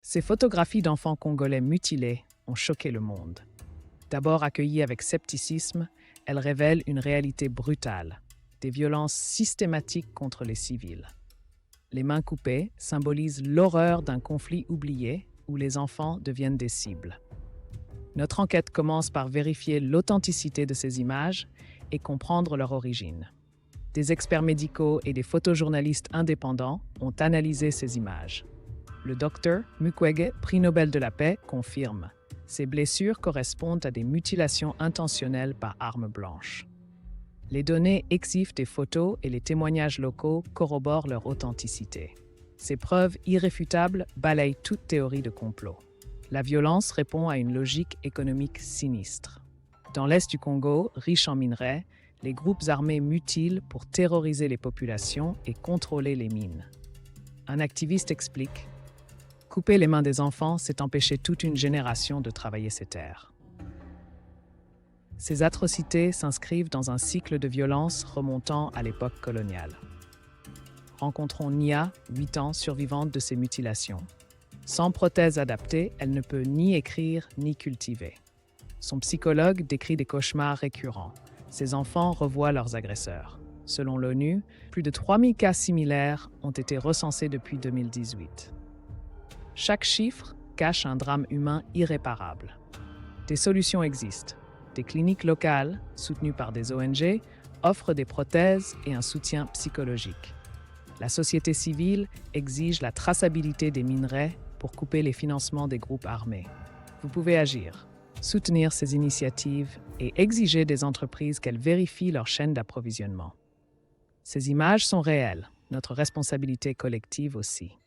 Ces photographies d'enfants congolais mutilés ont choqué le monde. D'abord accueillies avec scepticisme, elles révèlent une réalité brutale, des violences systématiques contre les civils. Les mains coupées symbolisent l'horreur d'un conflit oublié où les enfants deviennent des cibles. Notre enquête commence par vérifier l'authenticité de ces images et comprendre leur origine. Des experts médicaux et des photojournalistes indépendants ont analysé ces images. Le docteur Mukwege, prix Nobel de la paix, confirme. Ces blessures correspondent à des mutilations intentionnelles par arme blanche. Les données exhibent des photos et les témoignages locaux corroborent leur authenticité. Ces preuves irréfutables balayent toute théorie de complot. La violence répond à une logique économique sinistre. Dans l'est du Congo, riche en minerais, les groupes armés mutilent pour terroriser les populations et contrôler les mines. Un activiste explique: couper les mains des enfants, c'est empêcher toute une génération de travailler ces terres. Ces atrocités s'inscrivent dans un cycle de violence remontant à l'époque coloniale. Rencontrons Nia, 8 ans, survivante de ces mutilations. Sans prothèse adaptée, elle ne peut ni écrire ni cultiver. Son psychologue décrit des cauchemars récurrents. Ses enfants revoient leurs agresseurs. Selon l'ONU, plus de 3000 cas similaires ont été recensés depuis 2018. Chaque chiffre cache un drame humain irréparable. Des solutions existent. Des cliniques locales, soutenues par des ONG, offrent des prothèses et un soutien psychologique. La société civile exige la traçabilité des minerais pour couper les financements des groupes armés. Vous pouvez agir, soutenir ces initiatives et exiger des entreprises qu'elles vérifient leur chaîne d'approvisionnement. Ces images sont réelles, notre responsabilité collective aussi.